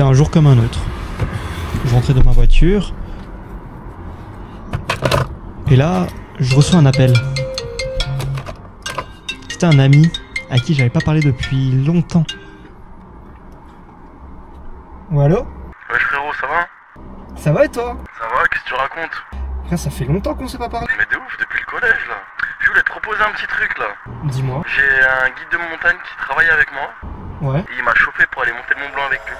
C'était un jour comme un autre. Je rentrais dans ma voiture. Et là, je reçois un appel. C'était un ami à qui j'avais pas parlé depuis longtemps. Ouais, allô? Ouais frérot, ça va? Ça va et toi? Ça va, qu'est-ce que tu racontes? Frère, ça fait longtemps qu'on s'est pas parlé. Mais de ouf, depuis le collège là. Je voulais te proposer un petit truc là. Dis-moi. J'ai un guide de montagne qui travaille avec moi. Ouais. Et il m'a chauffé pour aller monter le Mont Blanc avec lui.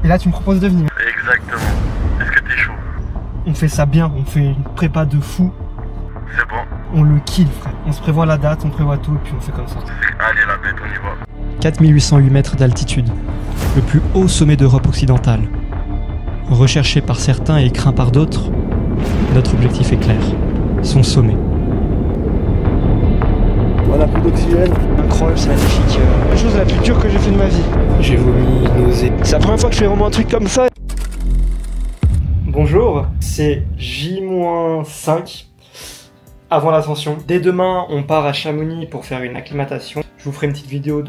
Et là, tu me proposes de venir. Exactement. Est-ce que t'es chaud? On fait ça bien, on fait une prépa de fou. C'est bon. On le kill, frère. On se prévoit la date, on prévoit tout, et puis on fait comme ça. Allez la bête, on y va. 4808 mètres d'altitude. Le plus haut sommet d'Europe occidentale. Recherché par certains et craint par d'autres, notre objectif est clair. Son sommet. On a plus d'oxygène. Incroyable, c'est magnifique. La chose la plus dure que j'ai fait de ma vie. J'ai vomi, nausée. C'est la première fois que je fais vraiment un truc comme ça. Bonjour, c'est J-5 avant l'ascension. Dès demain, on part à Chamonix pour faire une acclimatation. Je vous ferai une petite vidéo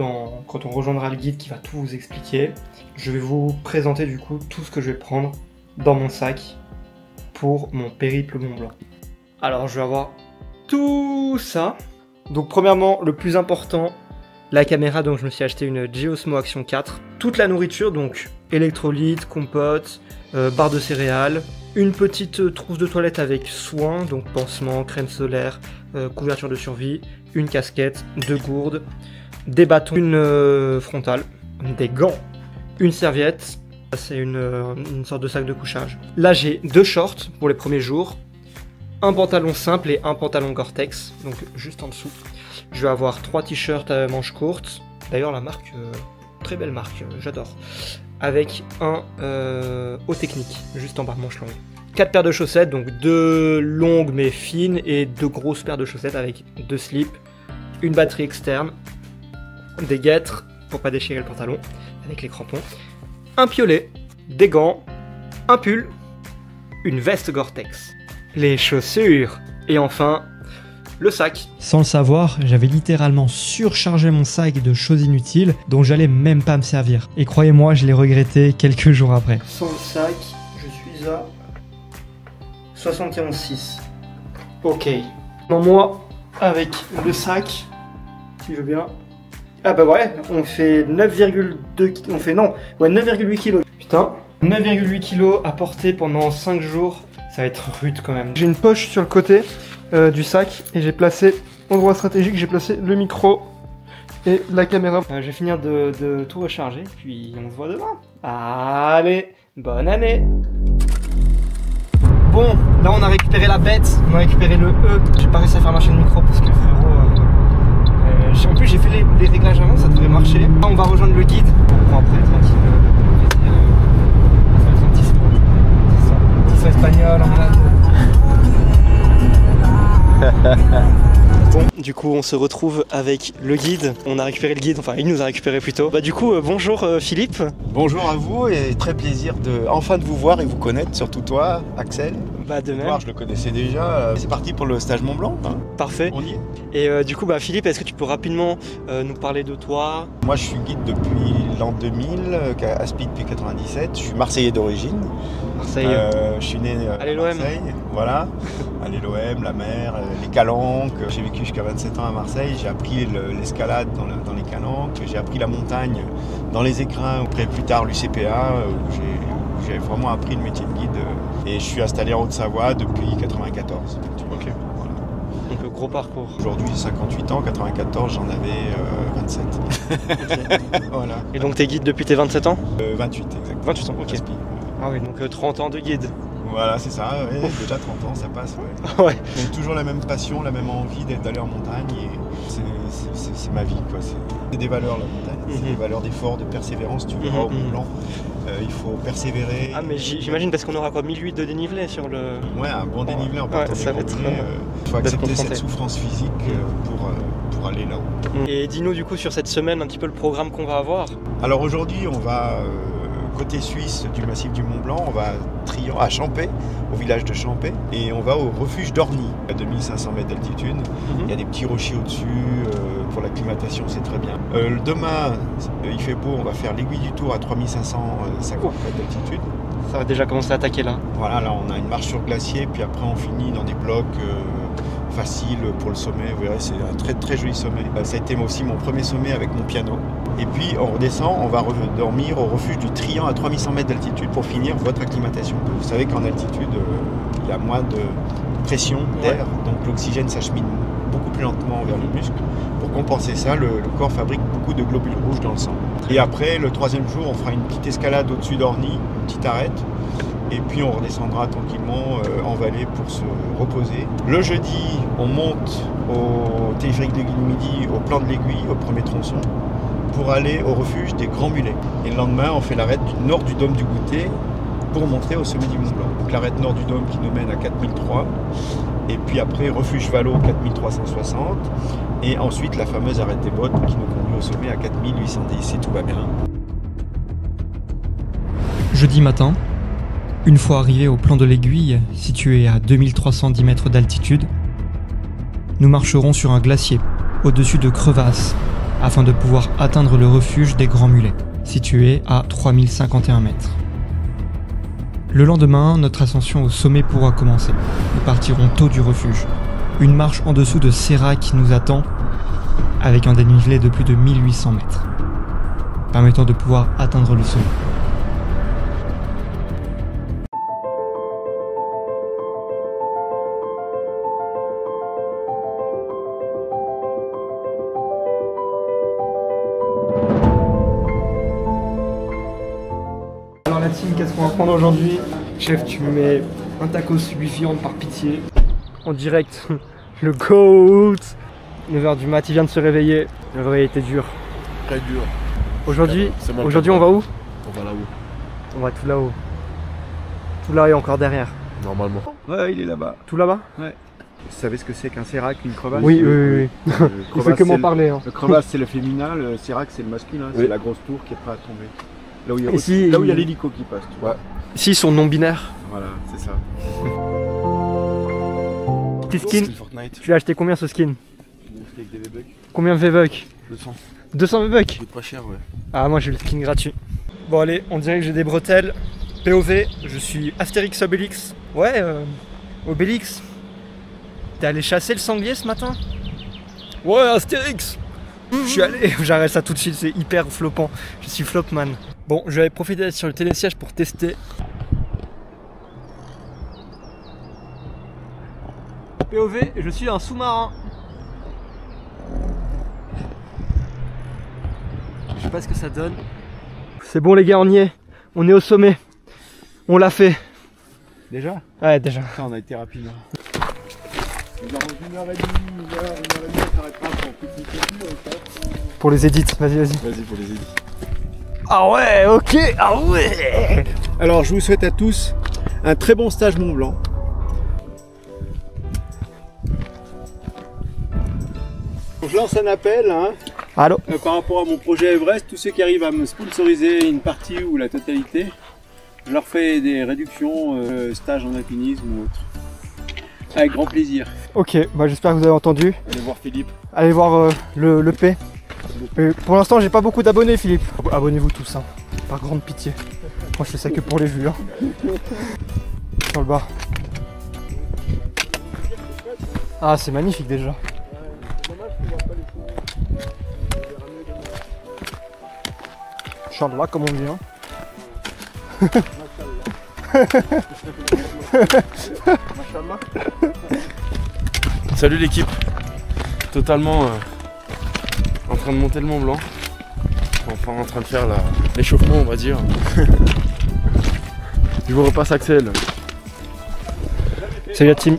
quand on rejoindra le guide qui va tout vous expliquer. Je vais vous présenter du coup tout ce que je vais prendre dans mon sac pour mon périple Mont Blanc. Alors je vais avoir tout ça. Donc premièrement, le plus important, la caméra, donc je me suis acheté une Geosmo Action 4. Toute la nourriture, donc électrolytes, compote, barre de céréales, une petite trousse de toilette avec soin, donc pansement, crème solaire, couverture de survie, une casquette, 2 gourdes, des bâtons, une frontale, des gants, une serviette, c'est une sorte de sac de couchage. Là j'ai 2 shorts pour les premiers jours, un pantalon simple et un pantalon Gore-Tex, donc juste en dessous. Je vais avoir 3 t-shirts à manches courtes, d'ailleurs la marque, très belle marque, j'adore. Avec un haut technique, juste en bas, manche longue. 4 paires de chaussettes, donc 2 longues mais fines et 2 grosses paires de chaussettes avec 2 slips, une batterie externe, des guêtres pour pas déchirer le pantalon avec les crampons, un piolet, des gants, un pull, une veste Gore-Tex, les chaussures et enfin le sac. Sans le savoir, j'avais littéralement surchargé mon sac de choses inutiles dont j'allais même pas me servir. Et croyez-moi, je l'ai regretté quelques jours après. Sans le sac, je suis à 71,6. Ok. Moi, avec le sac, si je veux bien. Ah bah ouais, on fait 9,2 9,8 kilos. Putain, 9,8 kilos à porter pendant 5 jours, ça va être rude quand même. J'ai une poche sur le côté du sac et j'ai placé, endroit stratégique, j'ai placé le micro et la caméra. Je vais finir de tout recharger, puis on se voit demain. Allez, bonne année. Bon, là on a récupéré la bête, on a récupéré le E. J'ai pas réussi à faire marcher le micro parce que le frérot... en plus j'ai fait les réglages avant, ça devrait marcher. Là on va rejoindre le guide. Bon après, tranquille. Ça va être un petit son espagnol en malade. Bon, du coup on se retrouve avec le guide. On a récupéré le guide, enfin il nous a récupéré plutôt. Bah du coup bonjour Philippe. Bonjour à vous et très plaisir enfin de vous voir et vous connaître, surtout toi Axel. Bah de même. Je le connaissais déjà. C'est parti pour le stage Mont Blanc. Hein. Parfait. On y est. Et du coup bah Philippe, est-ce que tu peux rapidement nous parler de toi? Moi je suis guide depuis l'an 2000, à Speed depuis 97. Je suis marseillais d'origine. Marseille. Je suis né à Marseille, voilà, à l'OM, la mer, les calanques. J'ai vécu jusqu'à 27 ans à Marseille. J'ai appris l'escalade dans les calanques. J'ai appris la montagne dans les écrins. Après plus tard l'UCPA où j'ai vraiment appris le métier de guide. Et je suis installé en Haute-Savoie depuis 94. Ok. Voilà. Donc gros parcours. Aujourd'hui j'ai 58 ans, 94 j'en avais 27. Okay. Voilà. Et donc t'es guide depuis tes 27 ans? 28 exactement. 28 ans, ok. Ah oui, donc 30 ans de guide. Voilà, c'est ça, ouais. Déjà 30 ans, ça passe, ouais. Ouais. Donc toujours la même passion, la même envie d'aller en montagne, et c'est ma vie, quoi. C'est des valeurs, la montagne. C'est des valeurs d'effort, de persévérance, tu verras au Mont Blanc. Il faut persévérer. Ah mais j'imagine parce qu'on aura quoi, 1008 de dénivelé sur le... Ouais, un bon dénivelé en partant ça va être... Il faut accepter cette souffrance physique pour aller là-haut. Et dis-nous du coup sur cette semaine un petit peu le programme qu'on va avoir. Alors aujourd'hui on va côté suisse du massif du Mont Blanc, on va à Champey, au village de Champey, et on va au refuge d'Orny, à 2500 mètres d'altitude. Il y a des petits rochers au-dessus, pour l'acclimatation c'est très bien. Demain, il fait beau, on va faire l'aiguille du Tour à 3550 mètres d'altitude. Ça va déjà commencer à attaquer là. Voilà, là on a une marche sur glacier, puis après on finit dans des blocs faciles pour le sommet. Vous verrez, c'est un très très joli sommet. Ça a été aussi mon premier sommet avec mon piano. Et puis on redescend, on va dormir au refuge du Trian à 3100 mètres d'altitude pour finir votre acclimatation. Vous savez qu'en altitude, il y a moins de pression d'air, donc l'oxygène s'achemine beaucoup plus lentement vers le muscle. Pour compenser ça, le corps fabrique beaucoup de globules rouges dans le sang. Et après, le troisième jour, on fera une petite escalade au-dessus d'Orny, une petite arête. Et puis on redescendra tranquillement en vallée pour se reposer. Le jeudi, on monte au téléphérique de Midi, au plan de l'Aiguille, au premier tronçon, pour aller au refuge des Grands Mulets. Et le lendemain, on fait l'arête du nord du dôme du Goûter pour monter au sommet du Mont Blanc. Donc l'arête nord du dôme qui nous mène à 4003. Et puis après, refuge Vallot 4360. Et ensuite, la fameuse arête des Bottes qui nous conduit au sommet à 4810, si tout va bien. Jeudi matin, une fois arrivé au plan de l'Aiguille, situé à 2310 mètres d'altitude, nous marcherons sur un glacier, au-dessus de crevasses, afin de pouvoir atteindre le refuge des Grands Mulets, situé à 3051 mètres. Le lendemain, notre ascension au sommet pourra commencer. Nous partirons tôt du refuge. Une marche en dessous de Sérac nous attend, avec un dénivelé de plus de 1800 mètres, permettant de pouvoir atteindre le sommet. Alors la team, qu'est-ce qu'on va prendre aujourd'hui? Chef, tu me mets un tacos 8 viandes par pitié. En direct, le GOAT. 9h du mat, il vient de se réveiller. Le réveil était dur. Très dur. Aujourd'hui, on va où? On va là-haut. On va tout là-haut. Tout là et encore derrière. Normalement. Ouais, il est là-bas. Tout là-bas? Ouais. Vous savez ce que c'est qu'un sérac, une crevasse? Oui. Il fait que m'en parler. Hein. Le crevasse c'est le féminin, le sérac c'est le masculin, c'est la grosse tour qui est prête à tomber. Là où il y a, Ici, là où il y a l'hélico qui passe, tu vois. Ici, ils sont non-binaires. Voilà, c'est ça. Petit skin. Fortnite. Tu l'as acheté combien ce skin? Avec des V-Bucks. Combien V-Bucks? 200. 200 V-Bucks? coûte pas cher, ouais. Ah, moi j'ai le skin gratuit. Bon, allez, on dirait que j'ai des bretelles. POV, je suis Astérix Obélix. Ouais, Obélix. T'es allé chasser le sanglier ce matin? Ouais, Astérix. Je suis allé, j'arrête ça tout de suite, c'est hyper floppant. Je suis flopman. Bon, je vais profiter d'être sur le télésiège pour tester. POV, je suis un sous-marin. Je sais pas ce que ça donne. C'est bon les gars, on y est. On est au sommet. On l'a fait. Déjà? Ouais, déjà. Ça, on a été rapide. Genre 1h30, on s'arrêtera pour petite étude. Pour les edits, vas-y. Vas-y pour les édits. Ah ouais, ok, ah ouais. Alors je vous souhaite à tous un très bon stage Mont Blanc. Je lance un appel Allô. par rapport à mon projet Everest, tous ceux qui arrivent à me sponsoriser une partie ou la totalité, je leur fais des réductions stage en alpinisme ou autre. Avec grand plaisir. Ok, bah j'espère que vous avez entendu. Allez voir Philippe. Allez voir le P. Pour l'instant j'ai pas beaucoup d'abonnés Philippe. Abonnez-vous tous hein, par grande pitié. Moi je fais ça que pour les vues hein. Sur le bas. Ah c'est magnifique déjà. Inch'Allah comme on dit hein. Salut l'équipe. Totalement en train de monter le Mont Blanc. Enfin en train de faire l'échauffement on va dire. Je vous repasse Axel. Salut la team.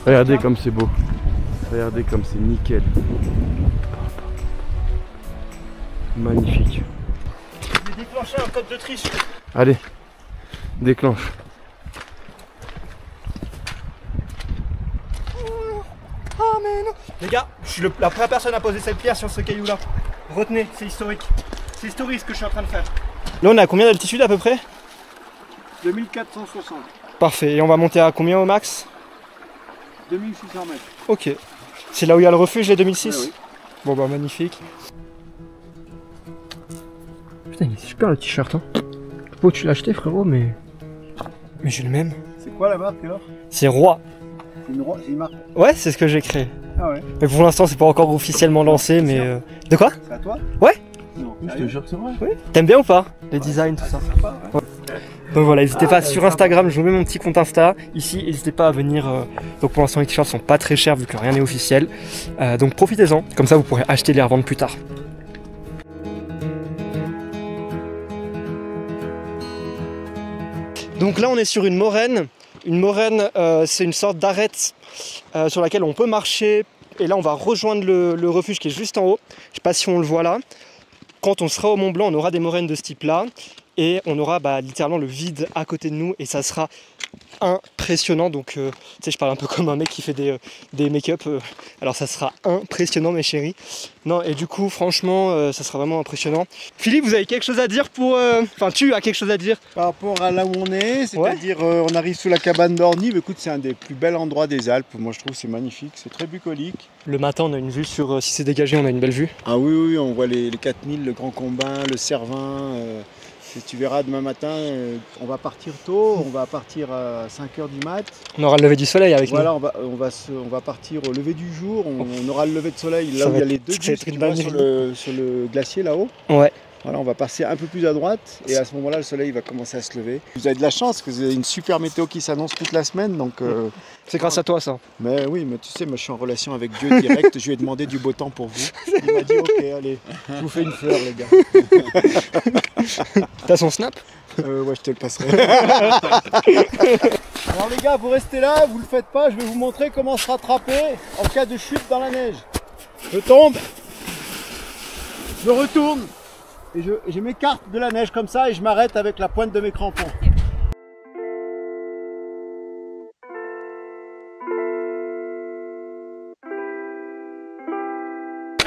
Regardez comme c'est beau. Regardez comme c'est nickel. Magnifique. J'ai déclenché un code de triche. Allez, déclenche. Oh mais non. Les gars, je suis la première personne à poser cette pierre sur ce caillou là. Retenez, c'est historique. C'est historique ce que je suis en train de faire. Là on est à combien d'altitude à peu près? 2460. Parfait, et on va monter à combien au max? 2600 mètres. Ok. C'est là où il y a le refuge, les 2006? Oui, oui. Bon bah magnifique. Putain il est super le t-shirt hein. Je sais pas où tu l'as acheté frérot mais... Mais j'ai le même. C'est quoi la marque alors? C'est Roi. C'est une marque. Ouais c'est ce que j'ai créé. Ah ouais. Mais pour l'instant c'est pas encore officiellement lancé mais... De quoi? C'est à toi? Ouais. Non, je te jure que c'est vrai. Oui. T'aimes bien ou pas? Les designs tout ça? Sympa, ouais. Donc voilà, n'hésitez pas sur Instagram, je vous mets mon petit compte Insta. Ici, n'hésitez pas à venir. Donc pour l'instant, les t-shirts sont pas très chers vu que rien n'est officiel. Donc profitez-en, comme ça vous pourrez acheter et les revendre plus tard. Donc là, on est sur une moraine. Une moraine, c'est une sorte d'arête sur laquelle on peut marcher. Et là, on va rejoindre le refuge qui est juste en haut. Je sais pas si on le voit là. Quand on sera au Mont Blanc, on aura des moraines de ce type-là. Et on aura littéralement le vide à côté de nous et ça sera impressionnant. Donc tu sais, je parle un peu comme un mec qui fait des make-up. Alors ça sera impressionnant mes chéris. Non et du coup franchement ça sera vraiment impressionnant. Philippe, vous avez quelque chose à dire pour... Enfin tu as quelque chose à dire? Par rapport à là où on est, c'est-à-dire on arrive sous la cabane d'Orny. Écoute, c'est un des plus bels endroits des Alpes. Moi je trouve c'est magnifique, c'est très bucolique. Le matin on a une vue sur... si c'est dégagé on a une belle vue. Ah oui, oui, on voit les 4000, le Grand Combin, le Cervin. Tu verras demain matin, on va partir tôt, on va partir à 5h du mat. On aura le lever du soleil avec nous. Voilà, on va partir au lever du jour, on aura le lever de soleil là ça où il y a les deux bus sur le glacier là-haut. Ouais. Voilà, on va passer un peu plus à droite et à ce moment-là, le soleil va commencer à se lever. Vous avez de la chance que vous avez une super météo qui s'annonce toute la semaine. Donc, c'est grâce à toi ça. Mais oui, mais tu sais, moi je suis en relation avec Dieu direct. Je lui ai demandé du beau temps pour vous. Il m'a dit ok, allez, je vous fais une fleur les gars. T'as son snap? Ouais, je te le passerai. Alors les gars, vous restez là, vous le faites pas. Je vais vous montrer comment se rattraper en cas de chute dans la neige. Je tombe, je retourne. Et je m'écarte de la neige comme ça et je m'arrête avec la pointe de mes crampons.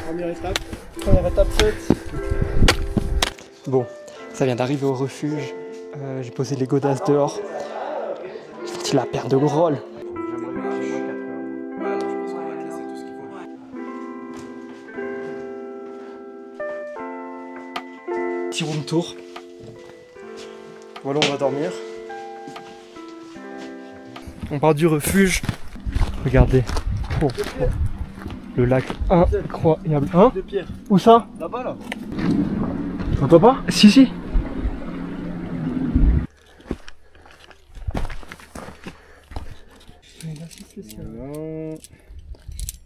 Première étape. Première étape faite. Bon, ça vient d'arriver au refuge. J'ai posé les godasses dehors. J'ai sorti la paire de grolles. Petit room tour. Voilà, on va dormir. On part du refuge. Regardez. Oh, oh. Le lac incroyable. Hein? De pierre. Où ça? Là-bas là. T'entends pas? Si, si.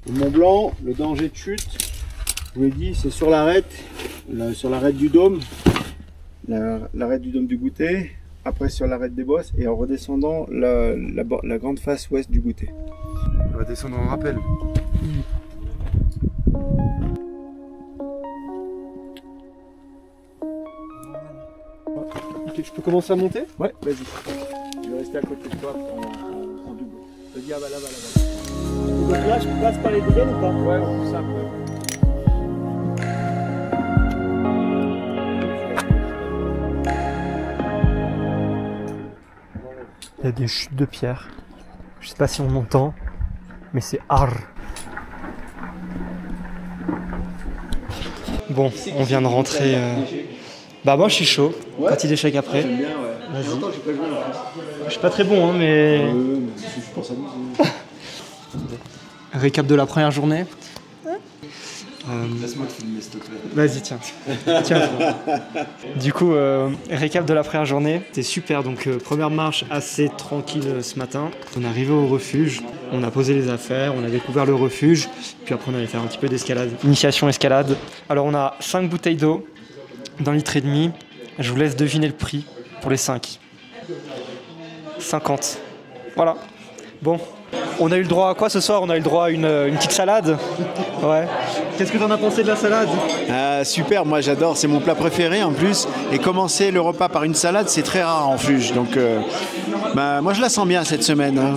Le Mont Blanc, le danger de chute, je vous l'ai dit, c'est sur l'arête du dôme, l'arête du dôme du Goûter, après sur l'arête des Bosses et en redescendant la grande face ouest du Goûter. On va descendre en rappel. Ok, je peux commencer à monter? Ouais, vas-y. Je vais rester à côté de toi en double. Vas-y, là-bas, là-bas. Donc là, je passe par les drones ou pas? Ouais, on fait ça après. Il y a des chutes de pierre. Je sais pas si on entend, mais c'est hard. Bon, on vient de rentrer. Bah moi je suis chaud. Ouais. Partie d'échecs après. J'aime bien, ouais. Longtemps, j'ai pas joué en plus. Je suis pas très bon, hein, mais. Je pense à nous. Récap de la première journée. Laisse-moi te filmer s'il te plaît. Vas-y, tiens. Tiens. Du coup, récap de la première journée. C'était super. Donc, première marche assez tranquille ce matin. On est arrivé au refuge. On a posé les affaires. On a découvert le refuge. Puis après, on allait faire un petit peu d'escalade. Initiation escalade. Alors, on a 5 bouteilles d'eau d'1,5 litre. Je vous laisse deviner le prix pour les 5. 50. Voilà. Bon. On a eu le droit à quoi ce soir? On a eu le droit à une petite salade. Ouais. Qu'est-ce que t'en as pensé de la salade? Super, moi j'adore, c'est mon plat préféré en plus. Et commencer le repas par une salade, c'est très rare en Fluge. Donc moi je la sens bien cette semaine. Hein.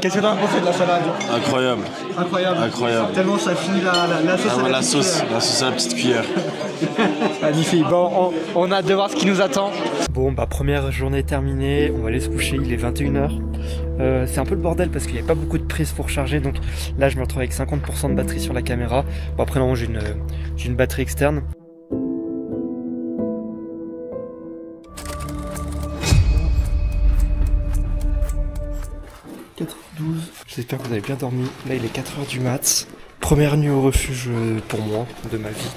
Qu'est-ce que t'en as pensé de la salade? Incroyable. Incroyable. Incroyable. Tellement ça finit la sauce à la sauce à la petite cuillère. Magnifique. Bon, on a hâte de voir ce qui nous attend. Bon, bah première journée terminée, on va aller se coucher, il est 21h. C'est un peu le bordel parce qu'il n'y a pas beaucoup de prises pour charger, donc là je me retrouve avec 50% de batterie sur la caméra. Bon, après non, j'ai une batterie externe. J'espère que vous avez bien dormi. Là il est 4h du mat. Première nuit au refuge pour moi, de ma vie.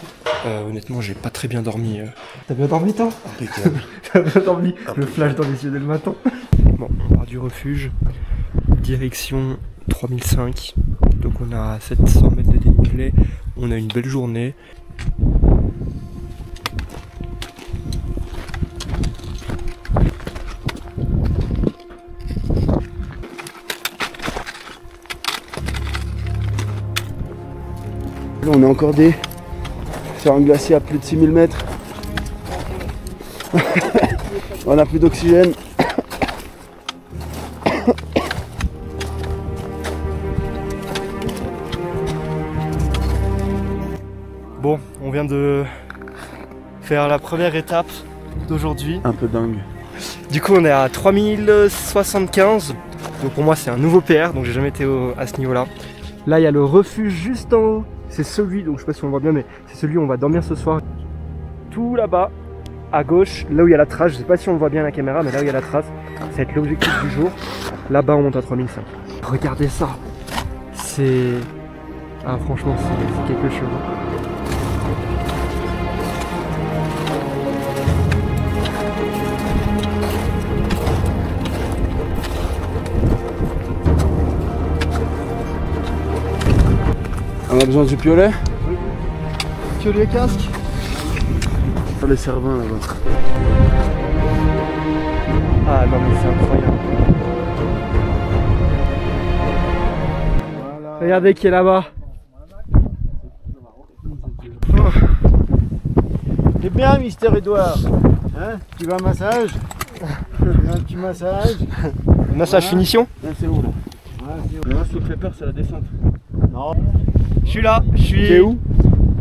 Honnêtement j'ai pas très bien dormi. T'as bien dormi toi? Impeccable. T'as bien dormi? Le flash dans les yeux dès le matin. Bon, on part du refuge. Direction 3005. Donc on a 700 mètres de dénivelé. On a une belle journée. Là, on est encordé sur un glacier à plus de 6000 mètres. On n'a plus d'oxygène. Bon, on vient de faire la première étape d'aujourd'hui. Un peu dingue. Du coup on est à 3075. Donc pour moi c'est un nouveau PR, donc j'ai jamais été à ce niveau là. Là il y a le refuge juste en haut. C'est celui, donc je sais pas si on le voit bien, mais c'est celui où on va dormir ce soir. Tout là-bas, à gauche, là où il y a la trace, je sais pas si on le voit bien à la caméra, mais là où il y a la trace, ça va être l'objectif du jour. Là-bas on monte à 3005. Regardez ça. C'est... Ah franchement c'est quelque chose. On a besoin du piolet? Piolet casque. Sur les cervins là-bas. Ah non mais c'est incroyable. Voilà. Regardez qui est là-bas. Oh. C'est bien Mister Edouard. Hein? Tu veux un massage? Un petit massage. Massage finition. Là c'est où là? Moi ce qui me fait peur c'est la descente. Non. Je suis là, je suis... Tu es où?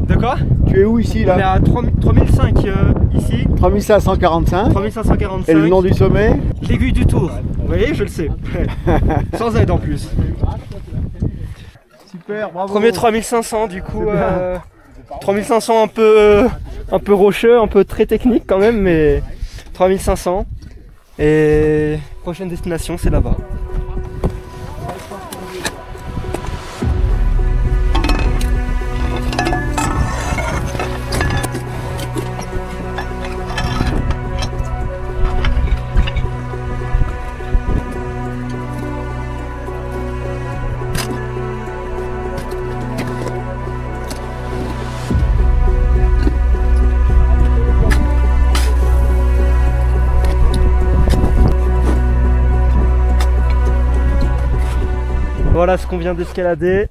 De quoi? Tu es où ici On est là? à 3005 ici. 3545. 3545. Et le nom du sommet? L'aiguille du Tour. Vous voyez, je le sais. Sans aide en plus. Super, bravo. Premier 3500 du coup. 3500 un peu rocheux, un peu très technique quand même, mais 3500. Et prochaine destination c'est là-bas. Voilà ce qu'on vient d'escalader.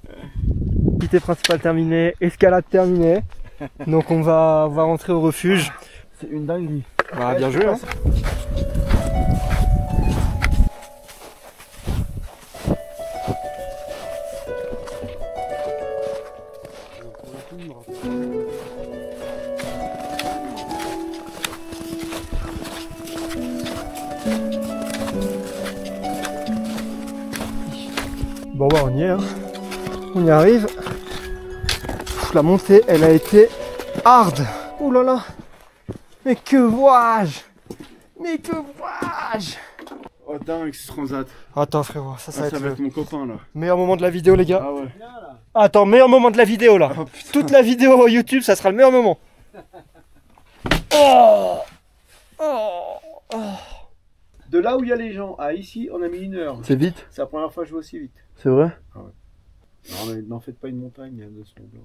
Activité principale terminée, escalade terminée. Donc on va rentrer au refuge. C'est une dinguerie. Bah, bien joué hein. Bon bah on y est hein. On y arrive. La montée elle a été hard. Ouh là là. Mais que vois-je? Mais que vois-je? Oh dingue ce transat. Attends frérot, ça va être mon copain là. meilleur moment de la vidéo les gars. Ah ouais. Attends, meilleur moment de la vidéo là. Oh, putain. Toute la vidéo YouTube ça sera le meilleur moment. Oh, oh, oh. De là où il y a les gens à ici, on a mis 1 heure. C'est vite? C'est la première fois que je vais aussi vite. C'est vrai? Non mais n'en faites pas une montagne de ce Mont Blanc.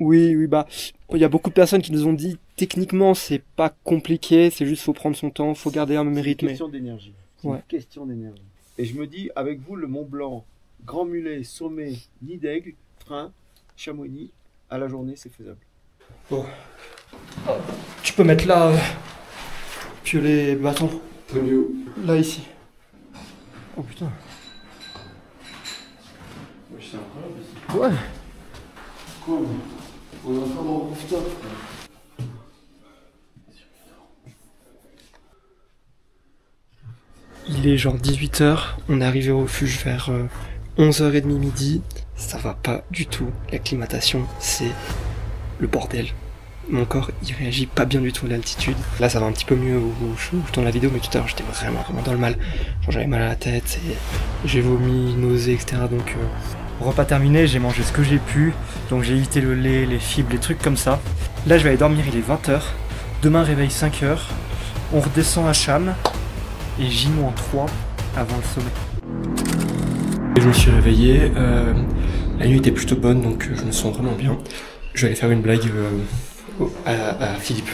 Oui, oui, bah, il y a beaucoup de personnes qui nous ont dit, techniquement, c'est pas compliqué, c'est juste faut prendre son temps, faut garder un même rythme. C'est une question d'énergie. C'est Ouais. une question d'énergie. Et je me dis, avec vous, le Mont Blanc, Grand Mulet, Sommet, Nid d'Aigle, Train, Chamonix, à la journée, c'est faisable. Bon. Tu peux mettre là, piolet bâton. Là, ici. Oh putain. Ouais. Quoi, on est en train d'en profiter. Il est genre 18h, on est arrivé au refuge vers 11h30 midi. Ça va pas du tout, l'acclimatation c'est le bordel. Mon corps il réagit pas bien du tout à l'altitude. Là ça va un petit peu mieux où je tourne la vidéo, mais tout à l'heure j'étais vraiment dans le mal. Genre j'avais mal à la tête, et j'ai vomi, nausée, etc. Donc repas terminé, j'ai mangé ce que j'ai pu. Donc j'ai évité le lait, les fibres, les trucs comme ça. Là je vais aller dormir, il est 20h. Demain réveil 5h. On redescend à Cham. Et J-3 avant le sommet. Et je me suis réveillé, la nuit était plutôt bonne donc je me sens vraiment bien. Je vais aller faire une blague à Philippe.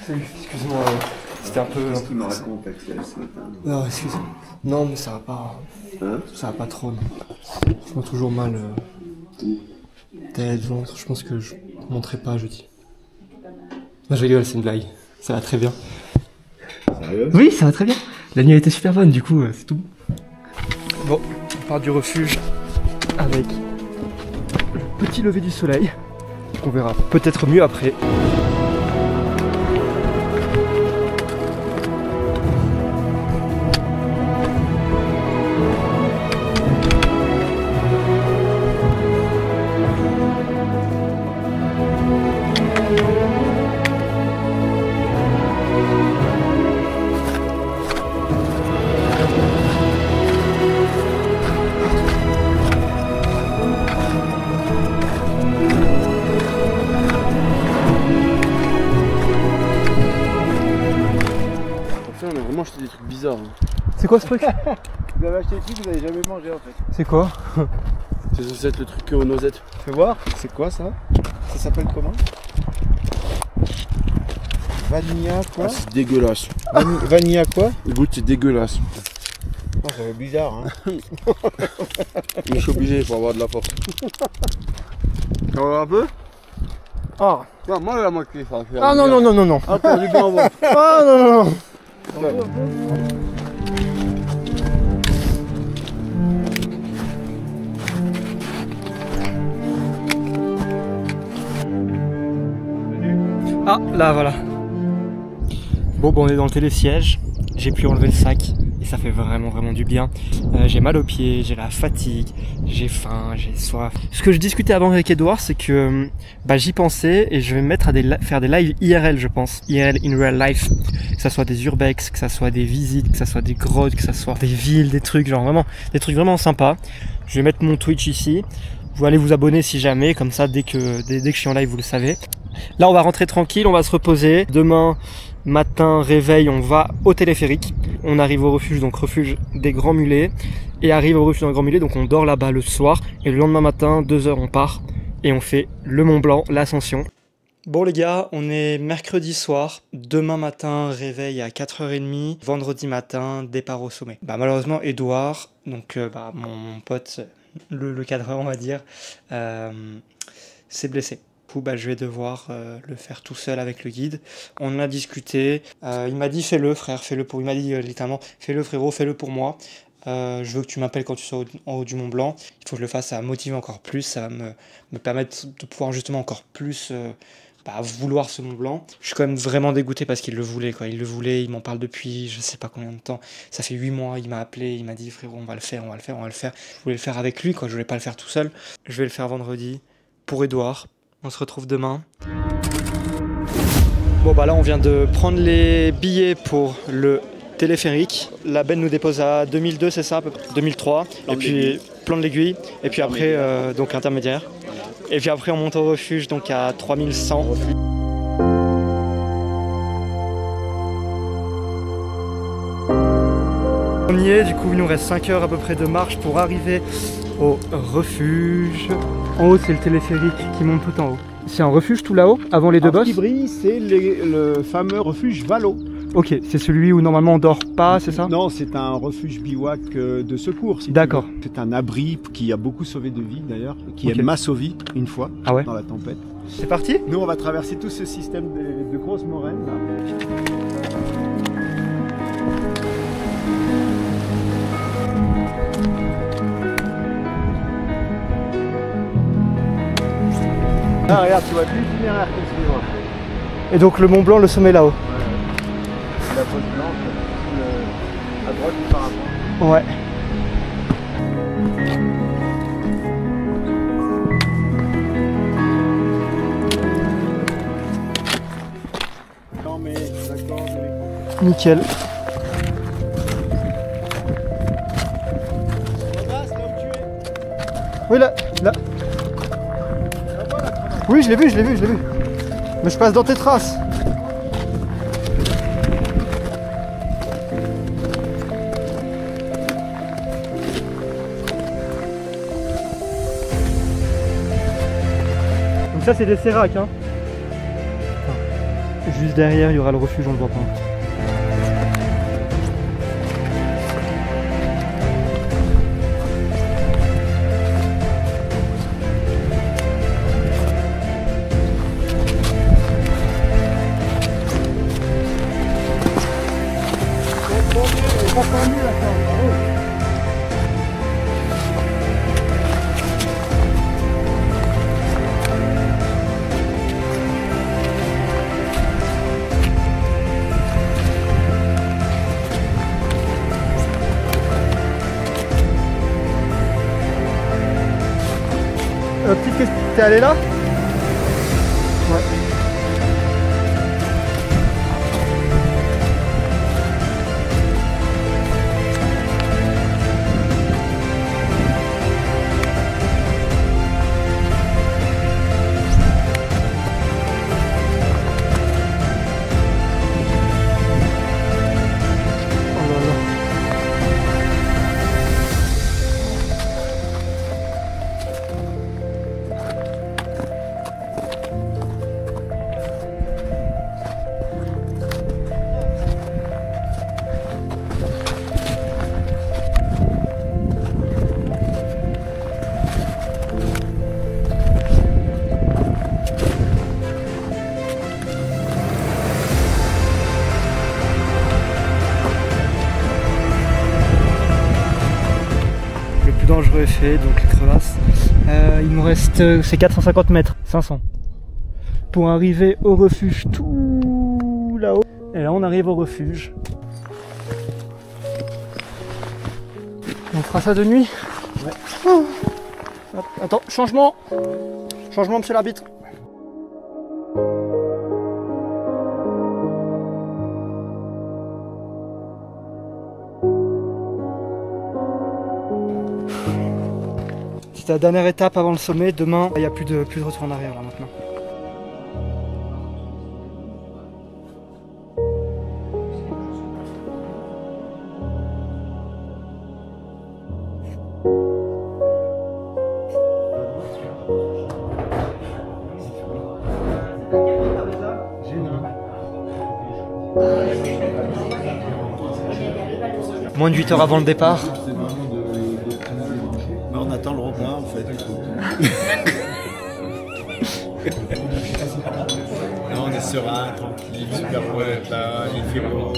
Salut, excuse-moi, c'était un peu... Qu'est-ce qu'il me raconte Axel ce matin? Non, excuse-moi. Non mais ça va pas... Hein? Ça va pas trop. Je me toujours mal. Tête, ventre, je pense que je monterai pas jeudi. Non je rigole, c'est une blague. Ça va très bien. Sérieux? Oui, ça va très bien. La nuit a été super bonne, du coup, c'est tout. Bon, on part du refuge avec le petit lever du soleil. On verra peut-être mieux après. On a vraiment acheté des trucs bizarres. Hein. C'est quoi ce truc? Vous avez acheté des trucs que vous n'avez jamais mangé en fait. C'est quoi? C'est censé être le truc aux noisettes. Fais voir, c'est quoi ça? Ça s'appelle comment? Vanilla quoi? Ah, c'est dégueulasse. Vanilla quoi? Le goût c'est dégueulasse. Oh, ça fait bizarre hein. Mais je suis obligé pour avoir de la force. T'en veux un peu? Ah, Non, moi la moitié ça va faire. ah non, non, non, non, non. Ah, pour du bien avant. Ah non, non, non. Ah, là, voilà. Bon, on est dans le télésiège. J'ai pu enlever le sac et ça fait vraiment du bien. J'ai mal aux pieds, j'ai la fatigue, j'ai faim, j'ai soif. Ce que je discutais avant avec Edouard, c'est que j'y pensais et je vais me mettre à faire des lives IRL, je pense. IRL, in real life. Que ça soit des urbex, que ça soit des visites, que ça soit des grottes, que ça soit des villes, des trucs, genre vraiment, des trucs vraiment sympas. Je vais mettre mon Twitch ici. Vous allez vous abonner si jamais, comme ça dès que je suis en live vous le savez. Là on va rentrer tranquille, on va se reposer. Demain matin réveil, on va au téléphérique. On arrive au refuge, donc refuge des Grands Mulets. Et arrive au refuge des Grands Mulets, donc on dort là-bas le soir. Et le lendemain matin, 2h on part et on fait le Mont Blanc, l'ascension. Bon les gars, on est mercredi soir. Demain matin réveil à 4h30. Vendredi matin, départ au sommet. Malheureusement Edouard, donc mon pote, le cadreur on va dire, s'est blessé. Du coup, je vais devoir le faire tout seul avec le guide. On en a discuté. Il m'a dit fais-le frère, fais-le pour. Il m'a dit littéralement fais-le frérot, fais-le pour moi. Je veux que tu m'appelles quand tu sois en haut du Mont Blanc. Il faut que je le fasse, ça va me motiver encore plus. Ça va me permettre de pouvoir justement encore plus vouloir ce Mont Blanc. Je suis quand même vraiment dégoûté parce qu'il le voulait, quoi. Il le voulait, il m'en parle depuis je sais pas combien de temps. Ça fait 8 mois, il m'a appelé, il m'a dit frérot on va le faire. Je voulais le faire avec lui, quoi. Je voulais pas le faire tout seul. Je vais le faire vendredi pour Edouard. On se retrouve demain. Bon là on vient de prendre les billets pour le téléphérique. La benne nous dépose à 2002, c'est ça à peu près 2003. Et puis plan de l'aiguille. Et puis après donc intermédiaire. Et puis après on monte au refuge donc à 3100. On y est, du coup il nous reste 5 heures à peu près de marche pour arriver au refuge. En haut c'est le téléphérique qui monte tout en haut. C'est un refuge tout là-haut, avant les deux bosses. Brie, c'est le fameux refuge Valo. Ok, c'est celui où normalement on dort pas, c'est ça? Non, c'est un refuge bivouac de secours. Si D'accord. c'est un abri qui a beaucoup sauvé de vies d'ailleurs, qui Ok. m'a sauvé une fois dans la tempête. C'est parti? Nous, on va traverser tout ce système de grosses moraines. Là. Ah, regarde, tu vois tout l'itinéraire que je suivre. Et donc le Mont Blanc, le sommet là-haut. La pose blanche, à droite du parapente. Ouais. Non mais d'accord. Nickel. Crevasse, là où tu es. Oui, là. La vois, la crevasse. Oui, je l'ai vu, je l'ai vu, je l'ai vu. Mais je passe dans tes traces. Donc ça, c'est des séracs, hein. Enfin, juste derrière, il y aura le refuge, on le voit pas. Petite question, t'es allé là? Ouais. Oh là là. Le plus dangereux est fait, donc les crevasses. Il nous reste c'est 450 mètres, 500. Pour arriver au refuge tout là-haut. Et là on arrive au refuge. On fera ça de nuit. Ouais. Oh. Hop, attends, changement. Changement, monsieur l'arbitre. C'était la dernière étape avant le sommet. Demain, il n'y a plus de retour en arrière là maintenant. Moins de 8 heures avant le départ. On attend le repas en fait. Non, on est serein, tranquille, super beau, là, il fait beau.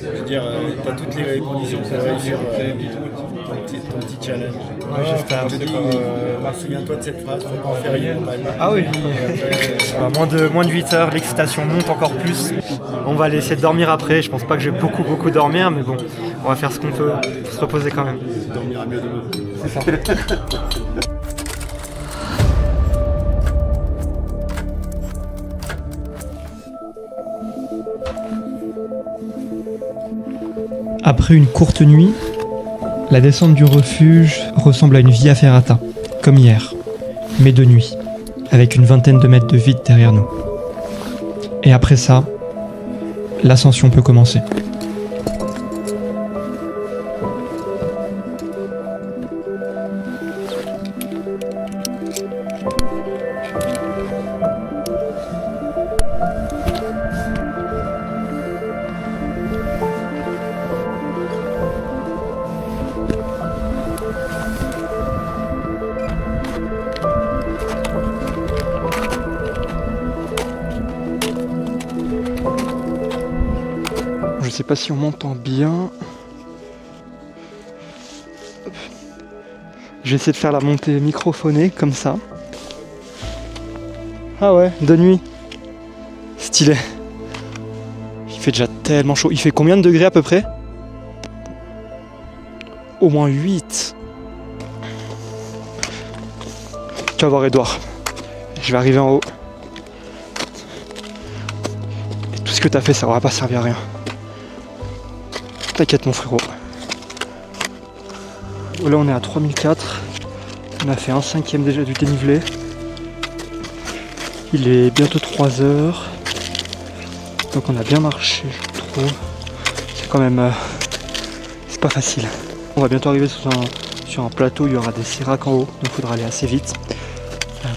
Je veux dire, t'as toutes les conditions pour réussir ton petit challenge. Ouais, j'espère. Je te dis, souviens-toi de cette phrase, faut pas en faire une montagne. Ah oui. Moins de 8 heures, l'excitation monte encore plus. On va aller essayer de dormir après. Je pense pas que je vais beaucoup dormir, mais bon, on va faire ce qu'on peut pour se reposer quand même. Dormira mieux demain. C'est ça. Après une courte nuit, la descente du refuge ressemble à une via ferrata, comme hier, mais de nuit, avec une vingtaine de mètres de vide derrière nous. Et après ça, l'ascension peut commencer. je sais pas si on m'entend bien. Hop. Je vais essayer de faire la montée microphonée comme ça. Ah ouais, de nuit. Stylé. Il fait déjà tellement chaud. Il fait combien de degrés à peu près? Au moins 8. Tu vas voir Edouard. Je vais arriver en haut. Et tout ce que t'as fait, ça aura pas servi à rien. T'inquiète mon frérot. Là on est à 3004. On a fait 1/5 déjà du dénivelé. Il est bientôt 3 heures. Donc on a bien marché je trouve. C'est quand même... c'est pas facile. On va bientôt arriver sur un plateau où il y aura des séracs en haut. Donc il faudra aller assez vite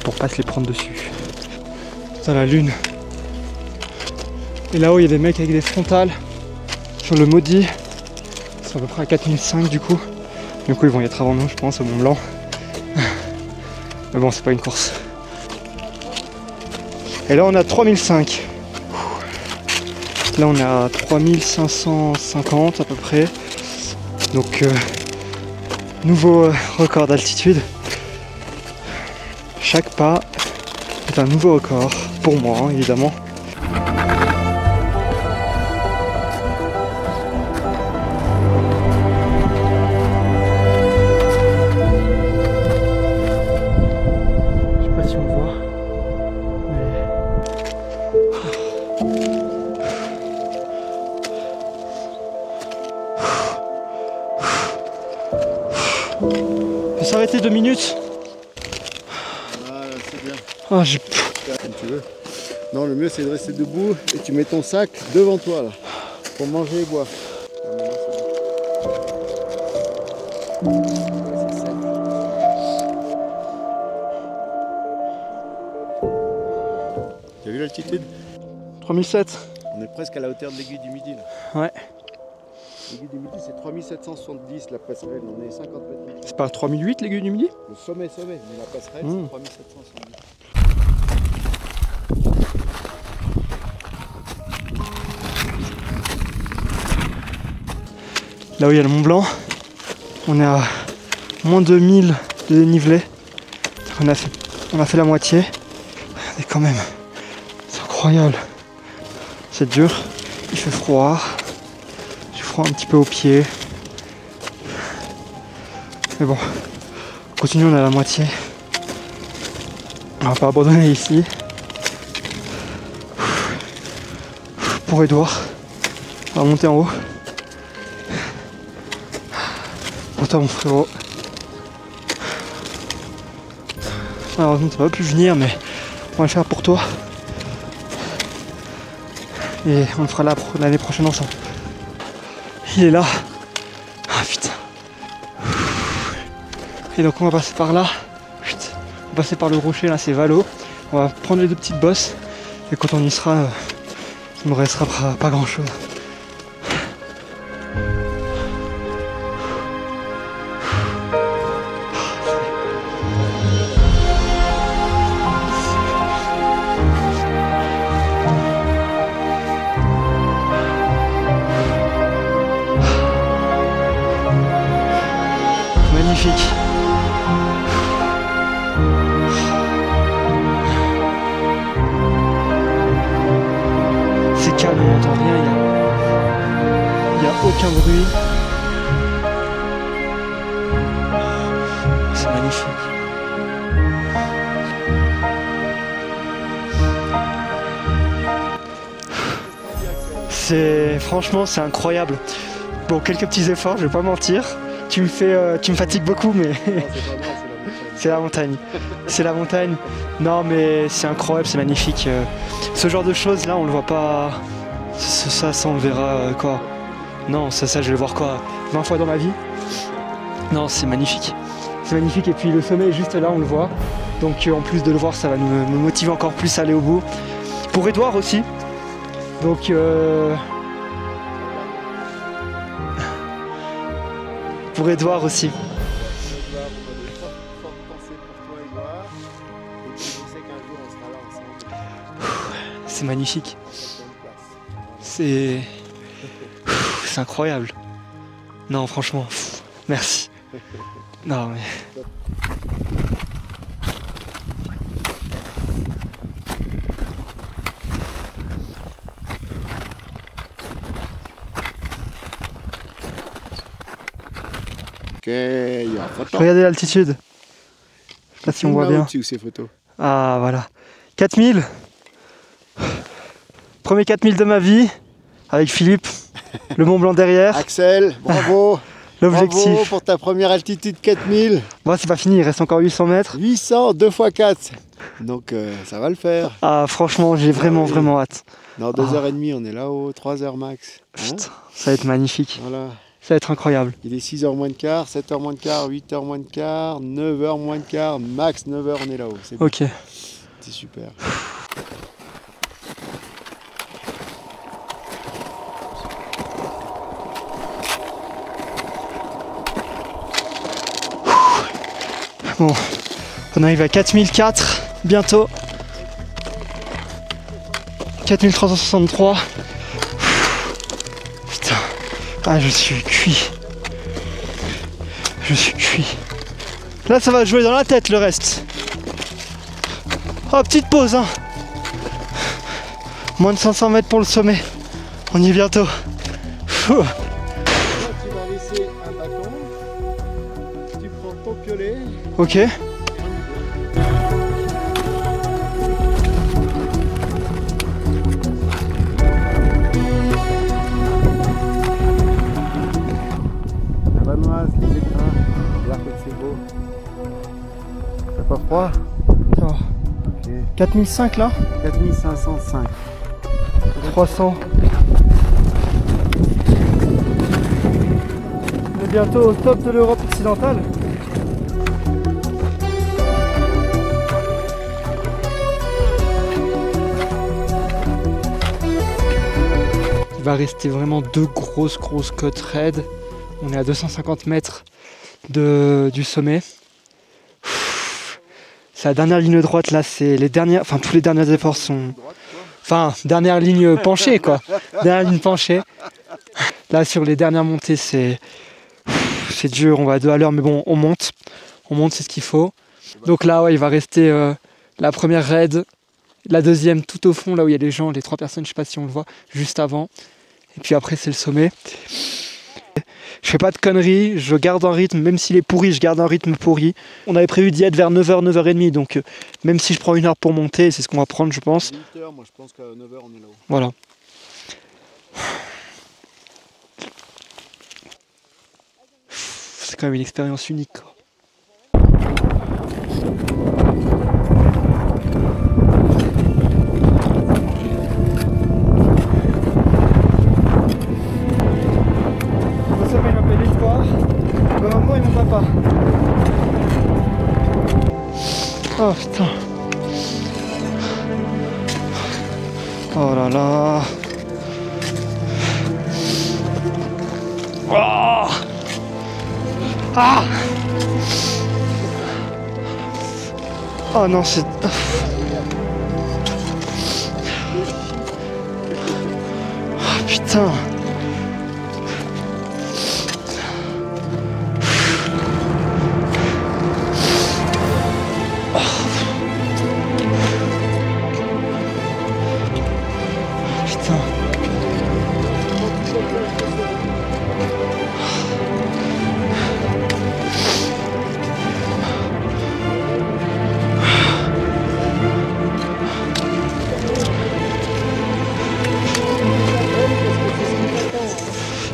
pour pas se les prendre dessus. Putain la lune. Et là-haut il y a des mecs avec des frontales. Sur le maudit. C'est à peu près à 4005 du coup. Du coup ils vont y être avant nous je pense au Mont Blanc. Mais bon c'est pas une course. Et là on a 3005. Là on est à 3550 à peu près. Donc nouveau record d'altitude. Chaque pas est un nouveau record. Pour moi hein, évidemment. On peut s'arrêter 2 minutes. Voilà, c'est bien. Oh, j'ai... Comme tu veux. Non, le mieux c'est de rester debout et tu mets ton sac devant toi là, pour manger et boire. Tu as vu l'altitude? 3007. On est presque à la hauteur de l'aiguille du Midi là. Ouais. L'aiguille du Midi c'est 3770 la passerelle, on est 50 mètres. C'est pas 3008 l'aiguille du Midi? Le sommet, mais la passerelle c'est 3770. Là où il y a le Mont Blanc, on est à moins 2000 de dénivelé. On a fait la moitié. Regardez quand même, c'est incroyable. C'est dur, il fait froid. J'ai froid un petit peu aux pieds. Mais bon, on continue, on est à la moitié. On va pas abandonner ici. Pour Edouard, on va monter en haut. Pour toi mon frérot. Malheureusement tu vas pas pu venir mais on va le faire pour toi. Et on le fera l'année prochaine ensemble. Il est là. Ah putain. Et donc on va passer par là. On va passer par le rocher là, c'est Valo. On va prendre les 2 petites bosses. Et quand on y sera, il ne me restera pas grand chose. Magnifique. C'est calme, on n'entend rien, il n'y a aucun bruit. C'est magnifique. Franchement c'est incroyable. Bon, quelques petits efforts, je vais pas mentir. Tu me fatigues beaucoup, mais c'est la montagne. C'est la montagne. Non, mais c'est incroyable, c'est magnifique. Ce genre de choses là, on le voit pas. Ça on le verra quoi. Non, ça je vais le voir quoi 20 fois dans ma vie. Non, c'est magnifique. C'est magnifique et puis le sommet est juste là, on le voit. Donc en plus de le voir, ça va me motiver encore plus à aller au bout. Pour Edouard aussi. Donc pour Edouard aussi. C'est magnifique. C'est... c'est incroyable. Non, franchement, merci. Non, mais... Ok, il y a photo. Regardez l'altitude. Je sais pas si on voit bien. Au-dessus, ces photos. Ah, voilà. 4000. Premier 4000 de ma vie. Avec Philippe. Le Mont Blanc derrière. Axel, bravo. L'objectif. Bravo pour ta première altitude 4000. Bon, c'est pas fini, il reste encore 800 mètres. 800, 2 x 4. Donc ça va le faire. Ah, franchement, j'ai vraiment hâte. Dans 2h30, on est là-haut, 3h max. Hein? Putain, ça va être magnifique. Voilà. Ça va être incroyable. Il est 6h moins le quart, 7h moins le quart, 8h moins le quart, 9h moins le quart, max 9h on est là-haut. C'est bon. Ok. C'est super. Bon, on arrive à 4004 bientôt. 4363. Putain. Ah, je suis cuit. Je suis cuit. Là, ça va jouer dans la tête le reste. Oh, petite pause, hein. Moins de 500 mètres pour le sommet. On y est bientôt. Là, tu vas laisser un bâton. Tu prends ton piolet. Ok. La vanoise, les écrins. Regarde comme c'est beau. T'as pas froid? Ça va. Ok. 4005 là. 4505. 300. On est bientôt au top de l'Europe occidentale. Il va rester vraiment deux grosses côtes raides. On est à 250 mètres du sommet. C'est la dernière ligne droite là, c'est les dernières, enfin tous les derniers efforts sont... Enfin, dernière ligne penchée quoi. Dernière ligne penchée. Là sur les dernières montées c'est dur, on va à 2 à l'heure mais bon on monte. On monte, c'est ce qu'il faut. Donc là ouais, il va rester la première raid, la deuxième tout au fond là où il y a les gens, les 3 personnes, je sais pas si on le voit, juste avant. Et puis après c'est le sommet. Je fais pas de conneries, je garde un rythme, même s'il est pourri, je garde un rythme pourri. On avait prévu d'y être vers 9h, 9h30, donc même si je prends 1 heure pour monter, c'est ce qu'on va prendre je pense. 8h, moi je pense qu'à 9h on est là-haut. Voilà. C'est quand même une expérience unique, quoi. Il m'appelle Espoir, ma maman et mon papa. Oh putain. Oh là là. Oh ah. Oh non, c'est... Oh putain.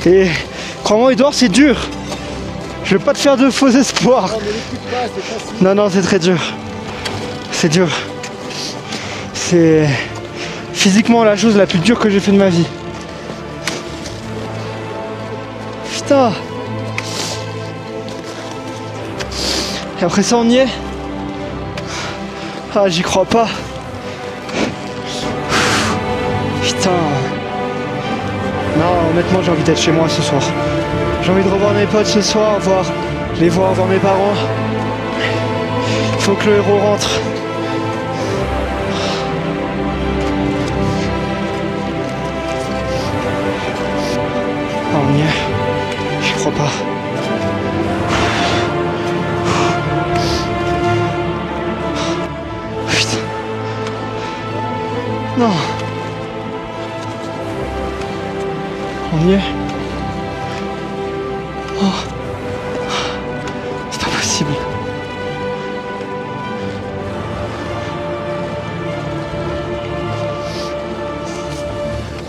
Et crois-moi Edouard, c'est dur. Je veux pas te faire de faux espoirs. Non, non, c'est très dur. C'est dur. C'est physiquement la chose la plus dure que j'ai fait de ma vie. Putain. Et après ça, on y est. Ah, j'y crois pas. Putain. Non, honnêtement, j'ai envie d'être chez moi ce soir. J'ai envie de revoir mes potes ce soir, voir mes parents. Il faut que le héros rentre. Oh On y est. Oh. C'est pas possible.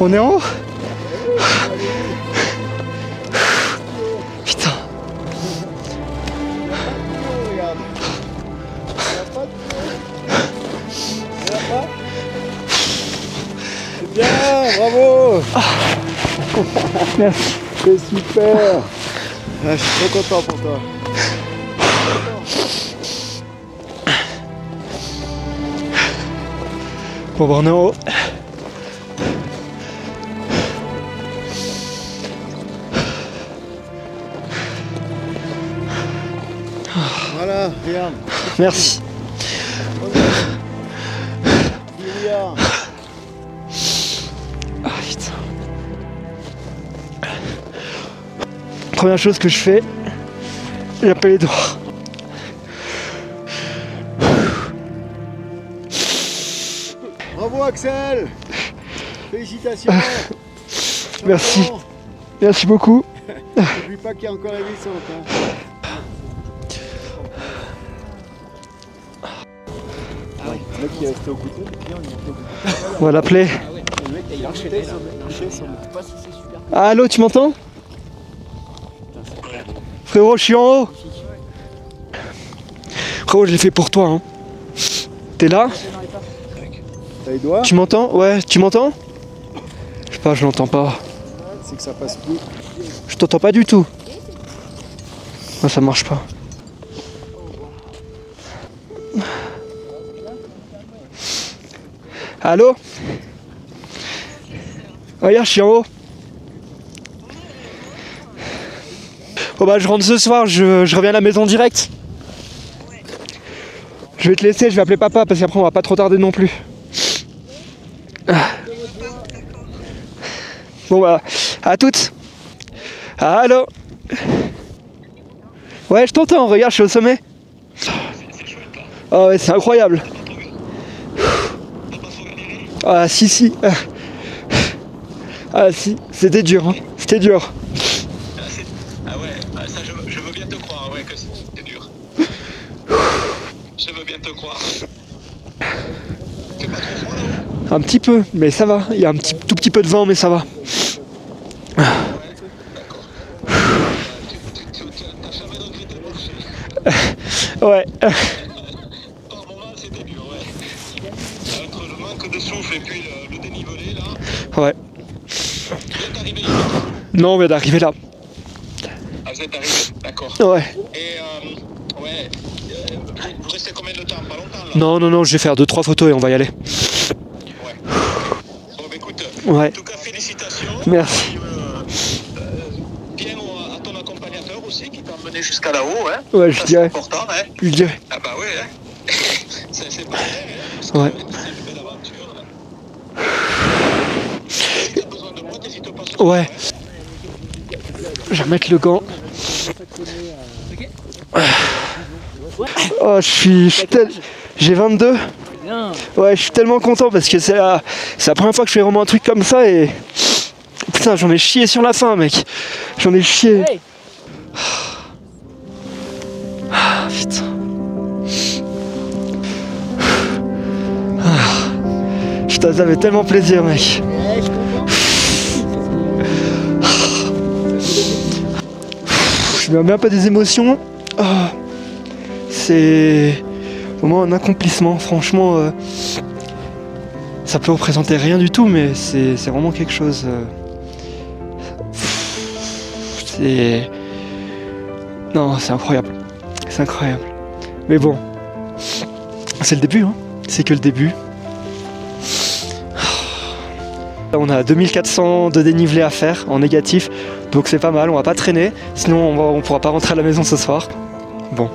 On est en haut? Putain. C'est bien, bravo. Merci. C'est super. Ah, je suis trop content pour toi. Bon, bah, on est en haut. Voilà, regarde. Merci. Regarde. Ah putain. Première chose que je fais, j'appelle les doigts. Bravo Axel. Félicitations. Merci. Champion. Merci beaucoup. N'oublie pas qu'il y a encore la descente. Hein. Le mec qui est resté au couteau, On va l'appeler. le mec il a enchaîné là. Allô, tu m'entends? Frérot, je suis en haut. Frérot, je l'ai fait pour toi. Hein. T'es là? T'as les doigts? Tu m'entends? Ouais, tu m'entends? Je sais pas, je l'entends pas. C'est que ça passe plus. Je t'entends pas du tout. Ouais, ça marche pas. Allô? Regarde, je suis en haut. Bon bah je rentre ce soir, je reviens à la maison direct. Je vais te laisser, je vais appeler papa parce qu'après on va pas trop tarder non plus. Bon bah, à toutes. Allô? Ouais, je t'entends, regarde, je suis au sommet. Oh ouais, c'est incroyable. Ah si. Ah si, c'était dur, hein. C'était dur. Ah ouais, ça je veux bien te croire, ouais, que c'était dur. Je veux bien te croire. C'est pas trop froid là-haut? Un petit peu, mais ça va. Il y a tout petit peu de vent, mais ça va. Ouais, d'accord. T'as jamais regretté de marcher? Ouais. Par moment c'était dur, ouais. Entre le manque de souffle et puis le dénivelé là. Ouais. Vous êtes arrivé ici? Non, on vient d'arriver là. Ah, vous êtes arrivé, d'accord. Ouais. Et ouais, vous restez combien de temps? Pas longtemps là? Non, je vais faire 2-3 photos et on va y aller. Ouais. Bon bah écoute, Ouais. en tout cas félicitations. Merci. Bien à ton accompagnateur aussi qui t'a emmené jusqu'à là-haut, hein. Ouais, je Ça, dirais. c'est important, hein. Je dirais. Ah bah ouais, hein. C'est pas vrai, hein. Parce que Ouais. c'est une belle aventure. Hein. Si t'as besoin de moi, t'hésites pas sur Ouais. Je vais remettre le gant. Oh, j'ai 22. Ouais, je suis tellement content parce que c'est la première fois que je fais vraiment un truc comme ça et... Putain, j'en ai chié sur la fin, mec. J'en ai chié. Ah, putain. Ah. Putain, ça fait tellement plaisir, mec. Je me remets un peu des émotions. Oh. C'est vraiment un accomplissement, franchement. Ça peut représenter rien du tout, mais c'est vraiment quelque chose. C'est. Non, c'est incroyable. C'est incroyable. Mais bon, c'est le début, hein. C'est que le début. On a 2400 de dénivelé à faire en négatif, donc c'est pas mal, on va pas traîner, sinon on pourra pas rentrer à la maison ce soir. Bon.